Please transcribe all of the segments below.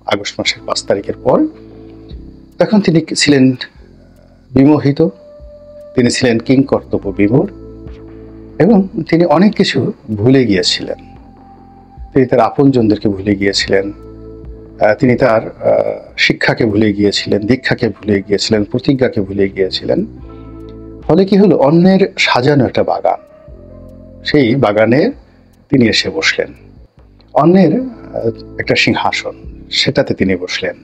August মাসের 5 তারিখের পর। তখন তিনি ছিলেন বিমোহিত, তিনি ছিলেন কিংকর্তব্য বিমূঢ় এবং তিনি অনেক কিছু ভুলে গিয়েছিলেন। তিনি তার আপনজনদেরকে ভুলে গিয়েছিলেন, তিনি তার শিক্ষাকে ভুলে গিয়েছিলেন, দীক্ষাকে ভুলে গিয়েছিলেন, প্রতিজ্ঞাকে ভুলে গিয়েছিলেন। ফলে কি হলো, অন্যের সাজানো একটা বাগান, সেই বাগানে তিনি এসে বসলেন। অন্যের একটা সিংহাসন, সেটাতে তিনি বসলেন।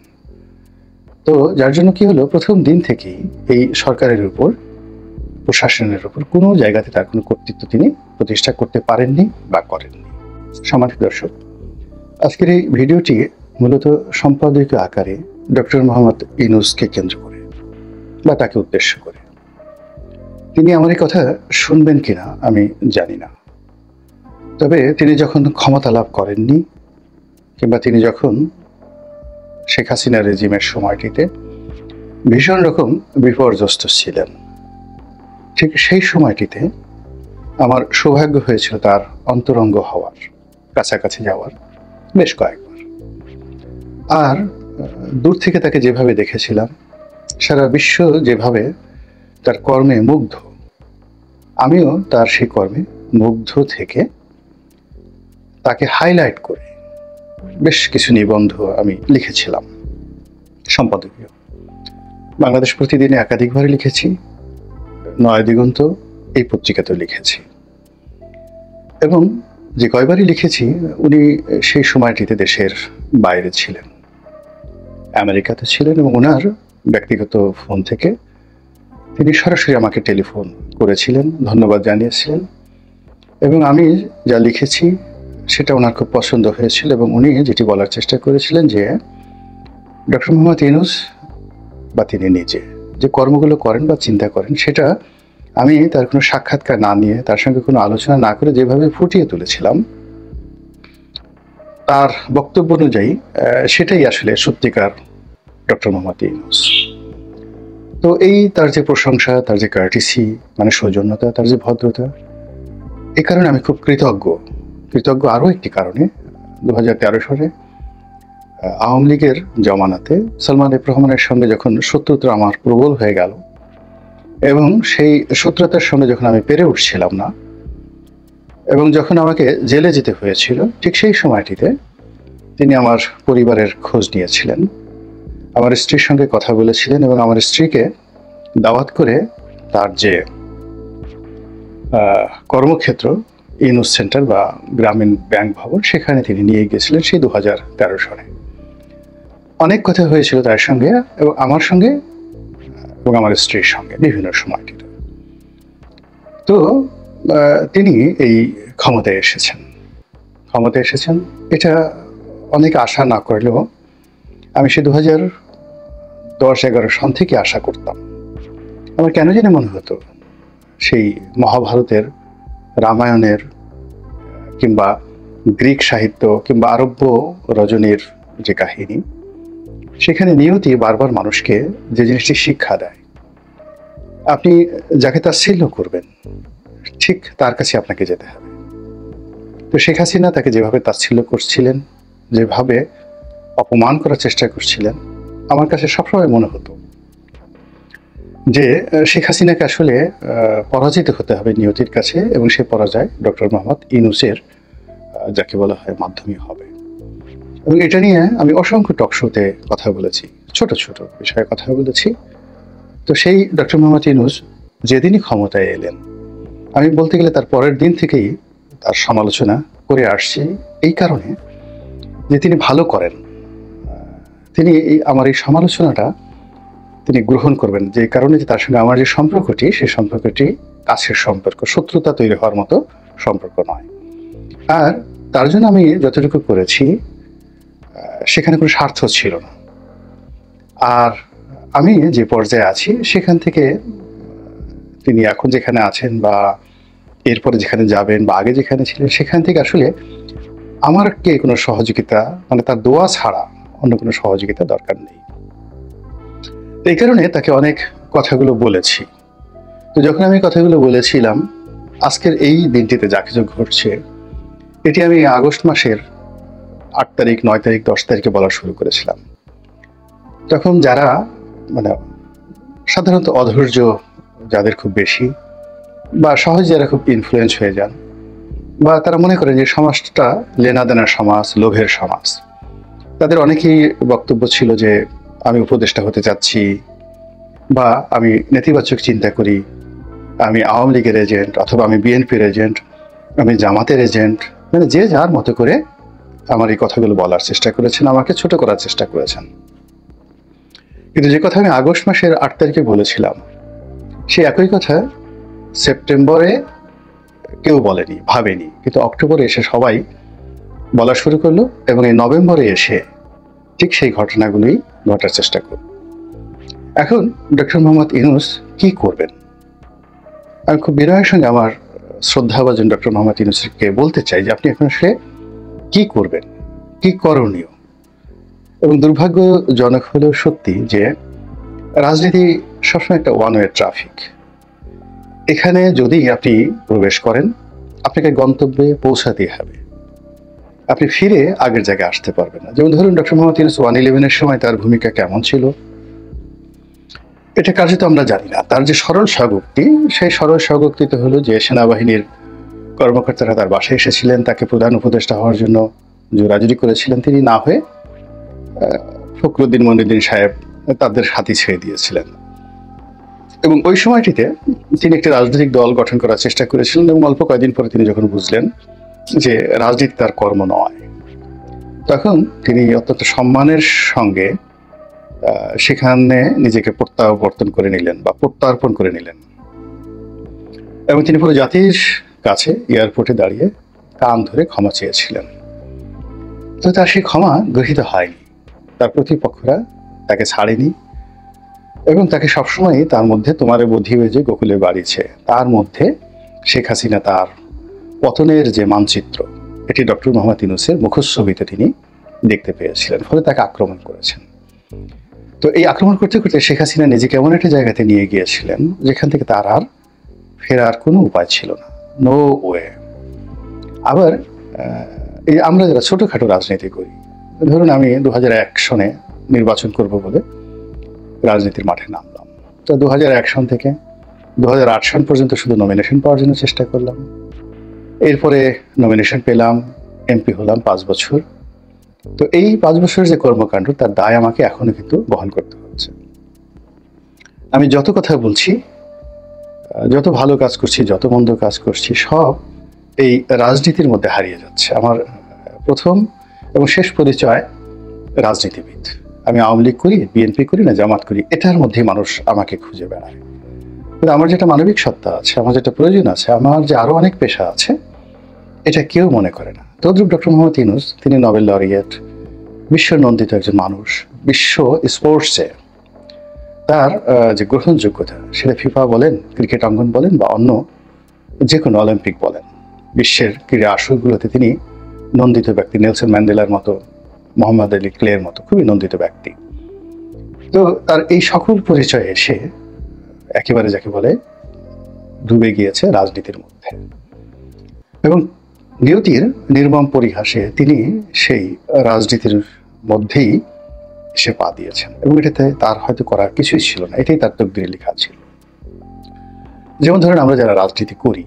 তো যার জন্য কি হলো, প্রথম দিন থেকেই এই সরকারের উপর, প্রশাসনের উপর কোনো জায়গাতে তার কোনো কর্তৃত্ব তিনি প্রতিষ্ঠা করতে পারেননি বা করেননি। সম্মানিত দর্শক, আজকের এই ভিডিওটি মূলত সম্পাদকীয় আকারে ডক্টর মোহাম্মদ ইউনূসকে কেন্দ্র করে বা তাকে উদ্দেশ্য করে। তিনি আমার এই কথা শুনবেন কিনা আমি জানি না, তবে তিনি যখন ক্ষমতা লাভ করেননি কিংবা তিনি যখন শেখ হাসিনা রেজিমের সময়টিতে ভীষণ রকম বিপর্যস্ত ছিলেন, ঠিক সেই সময়টিতে আমার সৌভাগ্য হয়েছিল তার অন্তরঙ্গ হওয়ার, কাছাকাছি যাওয়ার বেশ কয়েকবার। আর দূর থেকে তাকে যেভাবে দেখেছিলাম, সারা বিশ্ব যেভাবে তার কর্মে মুগ্ধ, আমিও তার সেই কর্মে মুগ্ধ থেকে তাকে হাইলাইট করে বেশ কিছু নিবন্ধ আমি লিখেছিলাম সম্পাদকীয়। বাংলাদেশ প্রতিদিনে একাধিকবার লিখেছি, নয় দিগন্ত এই পত্রিকাতেও লিখেছি, এবং যে কয়বারই লিখেছি উনি সেই সময়টিতে দেশের বাইরে ছিলেন, আমেরিকাতে ছিলেন, এবং ওনার ব্যক্তিগত ফোন থেকে তিনি সরাসরি আমাকে টেলিফোন করেছিলেন, ধন্যবাদ জানিয়েছিলেন, এবং আমি যা লিখেছি সেটা ওনার খুব পছন্দ হয়েছিল। এবং উনি যেটি বলার চেষ্টা করেছিলেন যে ডক্টর মোহাম্মদ ইউনূস বা তিনি নিজে যে কর্মগুলো করেন বা চিন্তা করেন, সেটা আমি তার কোনো সাক্ষাৎকার না নিয়ে, তার সঙ্গে কোনো আলোচনা না করে যেভাবে ফুটিয়ে তুলেছিলাম তার বক্তব্য অনুযায়ী, সেটাই আসলে সত্যিকার ডক্টর মোহাম্মদ ইউনূস। তো এই তার যে প্রশংসা, তার যে কার্টিসি মানে সৌজন্যতা, তার যে ভদ্রতা, এই কারণে আমি খুব কৃতজ্ঞ। আরও একটি কারণে, 2013 সালে আওয়ামী লীগের জমানাতে সালমান এফ রহমানের সঙ্গে যখন শত্রুতা আমার প্রবল হয়ে গেল, এবং সেই শত্রুতার সঙ্গে যখন আমি পেরে উঠছিলাম না, এবং যখন আমাকে জেলে যেতে হয়েছিল, ঠিক সেই সময়টিতে তিনি আমার পরিবারের খোঁজ নিয়েছিলেন, আমার স্ত্রীর সঙ্গে কথা বলেছিলেন, এবং আমার স্ত্রীকে দাওয়াত করে তার যে কর্মক্ষেত্র ইউনূস সেন্টার বা গ্রামীণ ব্যাংক ভবন, সেখানে তিনি নিয়ে গিয়েছিলেন সেই 2013 সালে। অনেক কথা হয়েছিল তার সঙ্গে এবং আমার সঙ্গে এবং আমার স্ত্রীর সঙ্গে বিভিন্ন সময়টিতে। তো তিনি এই ক্ষমতায় এসেছেন, এটা অনেক আশা না করলেও আমি সে 2010-11 সন থেকে আশা করতাম। আমার কেন জানি মনে হতো সেই মহাভারতের, রামায়ণের, কিংবা গ্রিক সাহিত্য, কিংবা আরব্য রজনীর যে কাহিনী, সেখানে নিয়তি বারবার মানুষকে যে জিনিসটি শিক্ষা দেয়, আপনি যাকে তাচ্ছিল্য করবেন ঠিক তার কাছে আপনাকে যেতে হবে। তো শেখ হাসিনা তাকে যেভাবে তাচ্ছিল্য করছিলেন, যেভাবে অপমান করার চেষ্টা করছিলেন, আমার কাছে সবসময় মনে হতো যে শেখ হাসিনাকে আসলে পরাজিত হতে হবে নিয়তির কাছে, এবং সে পরাজয় ডক্টর মোহাম্মদ ইউনূসের যাকে বলা হয় মাধ্যমে হবে। এবং এটা নিয়ে আমি অসংখ্য টকশোতে কথা বলেছি, ছোট ছোট বিষয়ে কথা বলেছি। তো সেই ডক্টর মোহাম্মদ ইউনূস যেদিনই ক্ষমতায় এলেন, আমি বলতে গেলে তার পরের দিন থেকেই তার সমালোচনা করে আসছি, এই কারণে যে তিনি ভালো করেন। তিনি আমার এই সমালোচনাটা তিনি গ্রহণ করবেন, যে কারণে যে তার সঙ্গে আমার যে সম্পর্কটি, সেই সম্পর্কটি কাছের সম্পর্ক, শত্রুতা তৈরি হওয়ার মতো সম্পর্ক নয়। আর তার জন্য আমি যতটুকু করেছি সেখানে কোনো স্বার্থ ছিল না। আর আমি যে পর্যায়ে আছি সেখান থেকে তিনি এখন যেখানে আছেন বা এরপরে যেখানে যাবেন বা আগে যেখানে ছিলেন, সেখান থেকে আসলে আমারকে কোনো সহযোগিতা, মানে তার দোয়া ছাড়া অন্য কোনো সহযোগিতা দরকার নেই। এই কারণে তাকে অনেক কথাগুলো বলেছি। তো যখন আমি কথাগুলো বলেছিলাম, আজকের এই দিনটিতে যা কিছু ঘটছে, এটি আমি আগস্ট মাসের 8 তারিখ, 9 তারিখ, 10 তারিখে বলা শুরু করেছিলাম। তখন যারা মানে সাধারণত অধৈর্য যাদের খুব বেশি, বা সহজে যারা খুব ইনফ্লুয়েন্স হয়ে যান, বা তারা মনে করেন যে সমাজটা লেনাদেনার সমাজ, লোভের সমাজ, তাদের অনেকেই বক্তব্য ছিল যে আমি উপদেষ্টা হতে চাচ্ছি, বা আমি নেতিবাচক চিন্তা করি, আমি আওয়ামী লীগের এজেন্ট, অথবা আমি বিএনপির এজেন্ট, আমি জামাতের এজেন্ট। মানে যে যার মতো করে আমার এই কথাগুলো বলার চেষ্টা করেছেন, আমাকে ছোট করার চেষ্টা করেছেন। কিন্তু যে কথা আমি আগস্ট মাসের 8 তারিখে বলেছিলাম, সেই একই কথা সেপ্টেম্বরে কেউ বলেনি, ভাবেনি, কিন্তু অক্টোবরে এসে সবাই বলা শুরু করলো, এবং এই নভেম্বরে এসে ঠিক সেই ঘটনাগুলোই ঘটার চেষ্টা করল। এখন ডক্টর মোহাম্মদ ইউনূস কি করবেন? আমি খুব বিনয়ের সঙ্গে আমার শ্রদ্ধাভাজন ডক্টর মোহাম্মদ ইউনূসকে বলতে চাই যে আপনি এখন আসলে কি করবেন, কি করণীয়? এবং দুর্ভাগ্যজনক হলেও সত্যি যে রাজনীতি সবসময় একটা ওয়ান ওয়ে ট্রাফিক। এখানে যদি আপনি প্রবেশ করেন, আপনাকে গন্তব্যে পৌঁছাতেই হবে, আপনি ফিরে আগের জায়গায় আসতে পারবেন না। যেমন ধরুন ডক্টর মোহাম্মদ ইউনূস 111-এর সময় তার ভূমিকা কেমন ছিল এটা কার্যত আমরা জানি না। তার যে সরল স্বগোক্তি, সেই সরল স্বগোক্তিতে হলো যে সেনাবাহিনীর কর্মকর্তারা তার বাসায় এসেছিলেন, তাকে প্রধান উপদেষ্টা হওয়ার জন্য জোরাজুরি করেছিলেন। তিনি না হয়ে ফখরুদ্দিন মনিরুদ্দিন সাহেব তাদের হাতে ছেড়ে দিয়েছিলেন, এবং ওই সময়টিতে তিনি একটি রাজনৈতিক দল গঠন করার চেষ্টা করেছিলেন, এবং অল্প কয়েকদিন পরে তিনি যখন বুঝলেন যে রাজনীতি তার কর্ম নয়, তখন তিনি অত্যন্ত সম্মানের সঙ্গে সেখানে নিজেকে প্রত্যাবর্তন করে নিলেন বা প্রত্যার্পণ করে নিলেন, এবং তিনি পুরো জাতির কাছে এয়ারপোর্টে দাঁড়িয়ে কান ধরে ক্ষমা চেয়েছিলেন। তো তার সেই ক্ষমা গৃহীত হয়নি, তার প্রতিপক্ষরা তাকে ছাড়েনি, এবং তাকে সবসময় তার মধ্যে তোমারে বুদ্ধিবে যে গোকুলে বাড়িছে, তার মধ্যে শেখ হাসিনা তার পতনের যে মানচিত্র, এটি ডক্টর মোহাম্মদ ইউনূসের মুখচ্ছবিতে তিনি দেখতে পেয়েছিলেন, ফলে তাকে আক্রমণ করেছেন। তো এই আক্রমণ করতে করতে শেখ হাসিনা নিজেকে এমন একটা জায়গাতে নিয়ে গিয়েছিলেন যেখান থেকে তার আর ফেরার কোনো উপায় ছিল না, নো ওয়ে। আবার এই আমরা যারা ছোটখাটো রাজনীতি করি, ধরুন আমি 2001 সনে নির্বাচন করব বলে রাজনীতির মাঠে নামলাম। তো 2001 সন থেকে 2008 সন পর্যন্ত শুধু নমিনেশন পাওয়ার জন্য চেষ্টা করলাম। এরপরে নমিনেশন পেলাম, এমপি হলাম 5 বছর। তো এই 5 বছরের যে কর্মকাণ্ড, তার দায় আমাকে এখনো কিন্তু বহন করতে হচ্ছে। আমি যত কথা বলছি, যত ভালো কাজ করছি, যত মন্দ কাজ করছি, সব এই রাজনীতির মধ্যে হারিয়ে যাচ্ছে। আমার প্রথম এবং শেষ পরিচয় রাজনীতিবিদ। আমি আওয়ামী লীগ করি, বিএনপি করি না জামাত করি, এটার মধ্যে মানুষ আমাকে খুঁজে বেড়ায়। কিন্তু আমার যেটা মানবিক সত্তা আছে, আমার যেটা প্রয়োজন আছে, আমার যে আরো অনেক পেশা আছে, এটা কেউ মনে করে না। তদ্রুপ ডক্টর মোহাম্মদ ইউনূস, তিনি নোবেল লরিয়েট, বিশ্ব নন্দিত একজন মানুষ। বিশ্ব স্পোর্টসে তার যে গ্রহণযোগ্যতা, সেটা ফিফা বলেন, ক্রিকেট অঙ্গন বলেন, বা অন্য যে কোনো অলিম্পিক বলেন, বিশ্বের ক্রীড়া আসরগুলোতে তিনি নন্দিত ব্যক্তি। নেলসন ম্যান্ডেলার মতো, মোহাম্মদ আলী ক্লের মতো খুবই নন্দিত ব্যক্তি। তো তার এই সকল পরিচয়ে এসে একেবারে যাকে বলে ডুবে গিয়েছে রাজনীতির মধ্যে, এবং নিয়তির নির্মম পরিহাসে তিনি সেই রাজনীতির মধ্যেই সে পা দিয়েছেন, এবং এটাতে তার হয়তো করার কিছুই ছিল না, এটাই তার তকদিরে লেখা ছিল। যেমন ধরেন আমরা যারা রাজনীতি করি,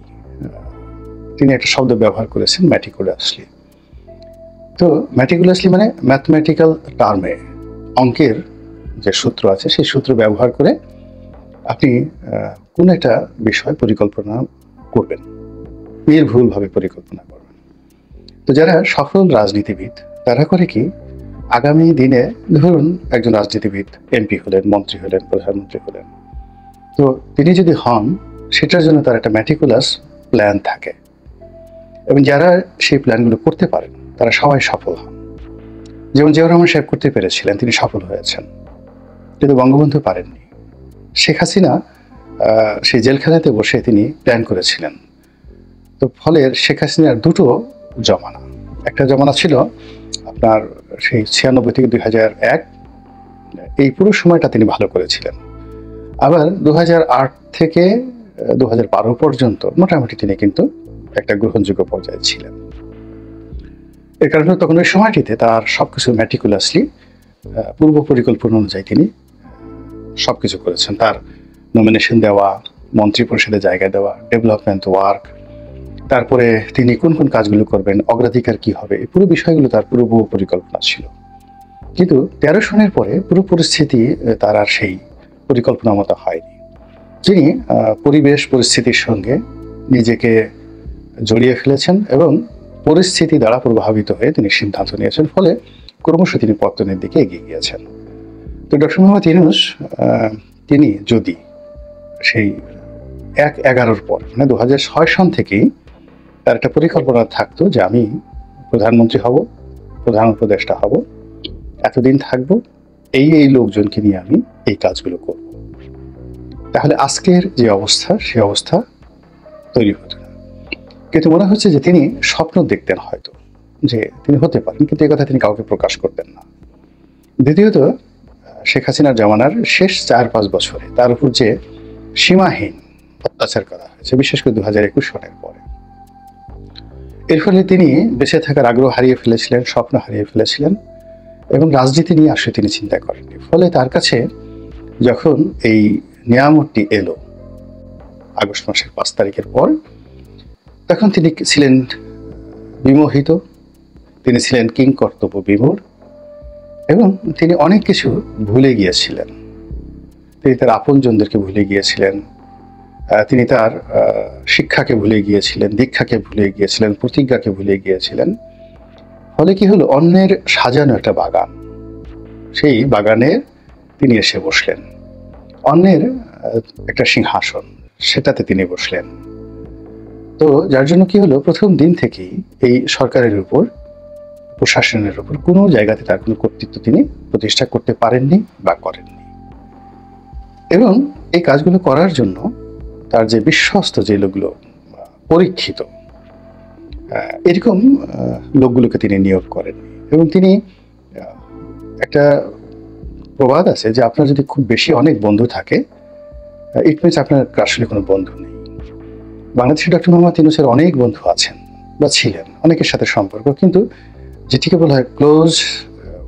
তিনি একটা শব্দ ব্যবহার করেছেন ম্যাটিকুলাসলি। তো ম্যাটিকুলাসলি মানে ম্যাথমেটিক্যাল টার্মে, অঙ্কের যে সূত্র আছে সেই সূত্র ব্যবহার করে আপনি কোন একটা বিষয় পরিকল্পনা করবেন, নির্ভুলভাবে পরিকল্পনা করবেন। তো যারা সফল রাজনীতিবিদ, তারা করে কি, আগামী দিনে ধরুন একজন রাজনীতিবিদ এমপি হলেন, মন্ত্রী হলেন, প্রধানমন্ত্রী হলেন, তো তিনি যদি হন, সেটার জন্য তার একটা ম্যাটিকুলাস প্ল্যান থাকে, এবং যারা সেই প্ল্যানগুলো করতে পারেন তারা সবাই সফল হন। যেমন জিয়াউর রহমান সাহেব করতে পেরেছিলেন, তিনি সফল হয়েছেন, কিন্তু বঙ্গবন্ধু পারেননি। শেখ হাসিনা সেই জেলখানাতে বসে তিনি প্ল্যান করেছিলেন। তো ফলে শেখ হাসিনার দুটো জমানা, একটা জমানা ছিল আপনার সেই 96 থেকে 2001, এই পুরো সময়টা তিনি ভালো করেছিলেন। আবার 2008 থেকে 2012 পর্যন্ত মোটামুটি তিনি কিন্তু একটা গ্রহণযোগ্য পর্যায়ে ছিলেন। এর কারণে তখন ওই সময়টিতে তার সবকিছু ম্যাটিকুলাসলি পূর্ব পরিকল্পনা অনুযায়ী তিনি সবকিছু করেছেন। তার নমিনেশন দেওয়া, মন্ত্রী পরিষদে জায়গা দেওয়া, ডেভেলপমেন্ট ওয়ার্ক, তারপরে তিনি কোন কোন কাজগুলো করবেন, অগ্রাধিকার কি হবে, এই পুরো বিষয়গুলো তার পূর্ব পরিকল্পনা ছিল। কিন্তু 13 সনের পরে পুরো পরিস্থিতি তার আর সেই পরিকল্পনা মতো হয়নি। তিনি পরিবেশ পরিস্থিতির সঙ্গে নিজেকে জড়িয়ে ফেলেছেন এবং পরিস্থিতি দ্বারা প্রভাবিত হয়ে তিনি সিদ্ধান্ত নিয়েছেন, ফলে ক্রমশ তিনি পতনের দিকে এগিয়ে গিয়েছেন। তো ডক্টর মোহাম্মদ ইউনূস তিনি যদি সেই 1/11 পর মানে 2006 সন থেকেই তার একটা পরিকল্পনা থাকতো যে আমি প্রধানমন্ত্রী হব, প্রধান উপদেষ্টা হব, এতদিন থাকবো, এই লোকজনকে নিয়ে আমি এই কাজগুলো করব, তাহলে আজকের যে অবস্থা সেই অবস্থা তৈরি হতো না। কিন্তু মনে হচ্ছে যে তিনি স্বপ্ন দেখতেন হয়তো যে তিনি হতে পারেন, কিন্তু এই কথা তিনি কাউকে প্রকাশ করতেন না। দ্বিতীয়ত, শেখ হাসিনার জামানার শেষ 4-5 বছরে তার উপর যে সীমাহীন অত্যাচার করা হয়েছে, বিশেষ করে 2021 সনের পরে, এর ফলে তিনি বেঁচে থাকার আগ্রহ হারিয়ে ফেলেছিলেন, স্বপ্ন হারিয়ে ফেলেছিলেন এবং রাজনীতি নিয়ে আসলে তিনি চিন্তা করেননি। ফলে তার কাছে যখন এই নিয়ামতটি এলো আগস্ট মাসের 5 তারিখের পর, তখন তিনি ছিলেন বিমোহিত, তিনি ছিলেন কিংকর্তব্য বিমূঢ় এবং তিনি অনেক কিছু ভুলে গিয়েছিলেন। তিনি তার আপনজনদেরকে ভুলে গিয়েছিলেন, তিনি তার শিক্ষাকে ভুলে গিয়েছিলেন, দীক্ষাকে ভুলে গিয়েছিলেন, প্রতিজ্ঞাকে ভুলে গিয়েছিলেন। ফলে কি হলো, অন্যের সাজানো একটা বাগান, সেই বাগানে তিনি এসে বসলেন, অন্যের একটা সিংহাসন, সেটাতে তিনি বসলেন। তো যার জন্য কি হলো, প্রথম দিন থেকেই এই সরকারের উপর, প্রশাসনের উপর কোনো জায়গাতে তার কোনো কর্তৃত্ব তিনি প্রতিষ্ঠা করতে পারেননি বা করেননি। এবং এই কাজগুলো করার জন্য তার যে বিশ্বস্ত যে লোকগুলো, পরীক্ষিত, এরকম লোকগুলোকে তিনি নিয়োগ করেননি। এবং তিনি একটা প্রবাদ আছে যে আপনার যদি খুব বেশি অনেক বন্ধু থাকে, ইট মিনস আপনার আসলে কোনো বন্ধু নেই। বাংলাদেশে ডক্টর মোহাম্মদ ইউনূসের অনেক বন্ধু আছেন বা ছিলেন, অনেকের সাথে সম্পর্ক, কিন্তু যেটিকে বলা হয় ক্লোজ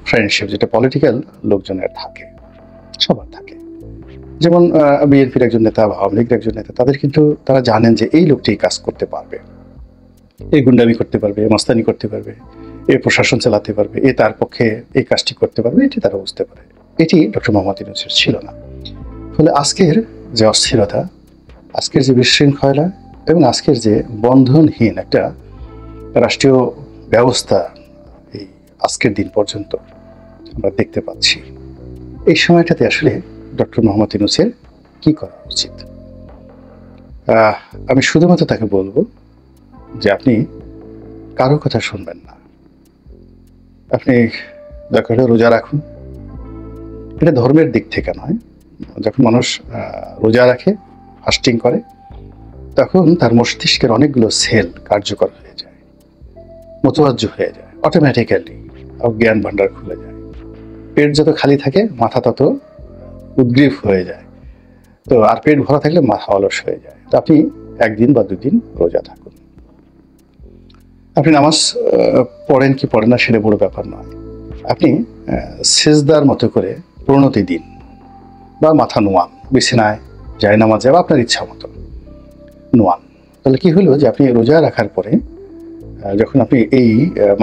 ফ্রেন্ডশিপ, যেটা পলিটিক্যাল লোকজনের থাকে, সবার থাকে, যেমন বিএনপির একজন নেতা বা আওয়ামী লীগের একজন নেতা, তাদের কিন্তু তারা জানেন যে এই লোকটি কাজ করতে পারবে, এই গুন্ডামি করতে পারবে, মাস্তানি করতে পারবে, এ প্রশাসন চালাতে পারবে, এ তার পক্ষে এই কাজটি করতে পারবে, এটি তারা বুঝতে পারে। এটি ডক্টর মোহাম্মদ ইউনূসের ছিল না। ফলে আজকের যে অস্থিরতা, আজকের যে বিশৃঙ্খলা এবং আজকের যে বন্ধনহীন একটা রাষ্ট্রীয় ব্যবস্থা এই আজকের দিন পর্যন্ত আমরা দেখতে পাচ্ছি, এই সময়টাতে আসলে ডক্টর মোহাম্মদ ইউনূসের কি করা উচিত? আমি শুধুমাত্র তাকে বলবো যে আপনি কারো কথা শুনবেন না, আপনি দরকার হলে রোজা রাখুন। এটা ধর্মের দিক থেকে নয়, যখন মানুষ রোজা রাখে, ফাস্টিং করে, তখন তার মস্তিষ্কের অনেকগুলো সেল কার্যকর হয়ে যায়, মোতওয়াজ্জহ হয়ে যায়, অটোমেটিক্যালি জ্ঞান ভান্ডার খুলে যায়। পেট যত খালি থাকে মাথা তত উদ্গ্রীব হয়ে যায়, তো আর পেট ভরা থাকলে মাথা অলস হয়ে যায়। তো আপনি 1 দিন বা 2 দিন রোজা থাকুন। আপনি নামাজ পড়েন কি পড়েন না সেটা বড় ব্যাপার নয়, আপনি সিজদার মতো করে প্রণতি দিন বা মাথা নোয়ান, বিছানায় যায় নামাজে বা আপনার ইচ্ছা মতো নোয়ান। তাহলে কি হলো যে আপনি রোজা রাখার পরে যখন আপনি এই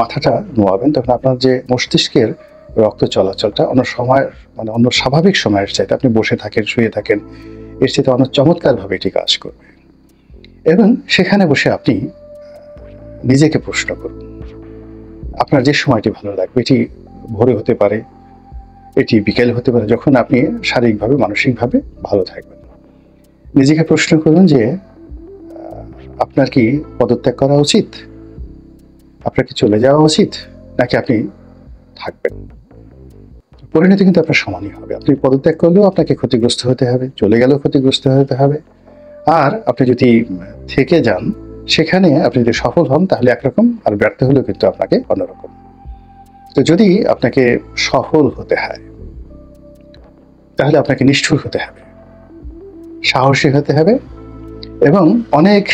মাথাটা নোয়াবেন, তখন আপনার যে মস্তিষ্কের রক্ত চলাচলটা অন্য সময়, মানে অন্য স্বাভাবিক সময়ের চাইতে, আপনি বসে থাকেন, শুয়ে থাকেন, এর চাইতে অনেক চমৎকারভাবে এটি কাজ করবে। এবং সেখানে বসে আপনি নিজেকে প্রশ্ন করুন, আপনার যে সময়টি ভালো লাগবে, এটি ভোরে হতে পারে, এটি বিকেল হতে পারে, যখন আপনি শারীরিকভাবে মানসিকভাবে ভালো থাকবেন। নিজেকে প্রশ্ন করুন যে আপনার কি পদত্যাগ করা উচিত, আপনার কি চলে যাওয়া উচিত, নাকি আপনি থাকবেন। পরিণতি কিন্তু আপনার সমানই হবে। আপনি পদত্যাগ করলেও আপনাকে ক্ষতিগ্রস্ত হতে হবে, চলে গেলেও ক্ষতিগ্রস্ত হতে হবে। আর আপনি যদি থেকে যান, সেখানে আপনি যদি সফল হন তাহলে একরকম, আর ব্যর্থ হলেও কিন্তু আপনাকে অন্যরকম। তো যদি আপনাকে সফল হতে হয় তাহলে আপনাকে নিষ্ঠুর হতে হবে, সাহসী হতে হবে এবং অনেক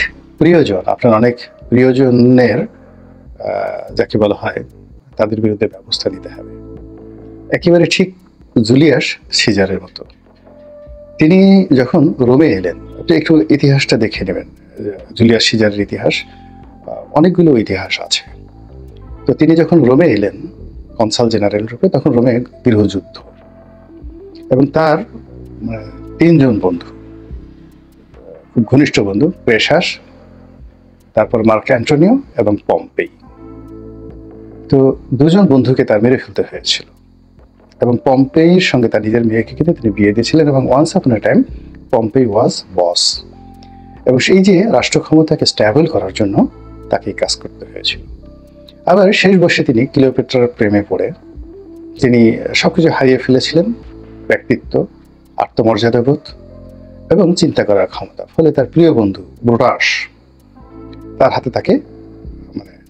প্রিয়জন, আপনার অনেক প্রিয়জনের যাকে বলা হয় তাদের বিরুদ্ধে ব্যবস্থা নিতে হবে। একেবারে ঠিক জুলিয়াস সিজারের মতো। তিনি যখন রোমে এলেন, আপনি একটু ইতিহাসটা দেখে নেবেন। জুলিয়াস সিজারের ইতিহাস, অনেকগুলো ইতিহাস আছে। তো তিনি যখন রোমে এলেন কনসাল জেনারেল রূপে, তখন রোমে গৃহযুদ্ধ, এবং তার 3জন বন্ধু, খুব ঘনিষ্ঠ বন্ধু, ক্রেশাস, তারপর মার্ক অ্যান্টোনিও এবং পম্পেই। তো 2জন বন্ধুকে তার মেরে ফেলতে হয়েছিল, এবং পম্পেইর সঙ্গে তার নিজের মেয়েকে কিন্তু তিনি বিয়ে দিয়েছিলেন, এবং ওয়ান্স আপন এ টাইম পম্পেই ওয়াজ বস। এবং সেই যে রাষ্ট্র ক্ষমতাকে স্ট্যাবল করার জন্য তাকে কাজ করতে হয়েছিল। আবার শেষ বয়সে তিনি ক্লিওপেট্রার প্রেমে পড়ে তিনি সবকিছু হারিয়ে ফেলেছিলেন, ব্যক্তিত্ব, আত্মমর্যাদাবোধ এবং চিন্তা করার ক্ষমতা। ফলে তার প্রিয় বন্ধু ব্রুটাস, তার হাতে তাকে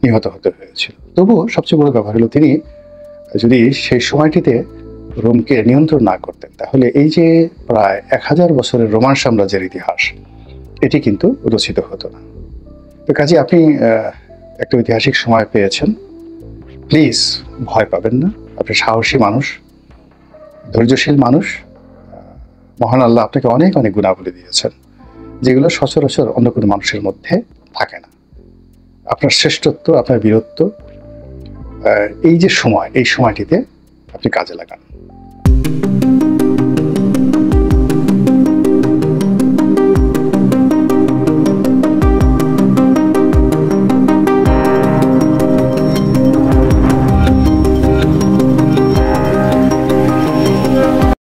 নিহত হতে হয়েছিল। তবুও সবচেয়ে বড় ব্যাপার হলো, তিনি যদি সেই সময়টিতে রোমকে নিয়ন্ত্রণ না করতেন, তাহলে এই যে প্রায় 1000 বছরের রোমান সাম্রাজ্যের ইতিহাস, এটি কিন্তু রচিত হতো না। তো কাজে আপনি একটা ঐতিহাসিক সময় পেয়েছেন, প্লিজ ভয় পাবেন না। আপনি সাহসী মানুষ, ধৈর্যশীল মানুষ। মহান আল্লাহ আপনাকে অনেক অনেক গুণাবলী দিয়েছেন, যেগুলো সচরাচর অন্য কোনো মানুষের মধ্যে থাকে না। আপনার শ্রেষ্ঠত্ব, আপনার বীরত্ব, এই যে সময়, এই সময়টিতে আপনি কাজে লাগান।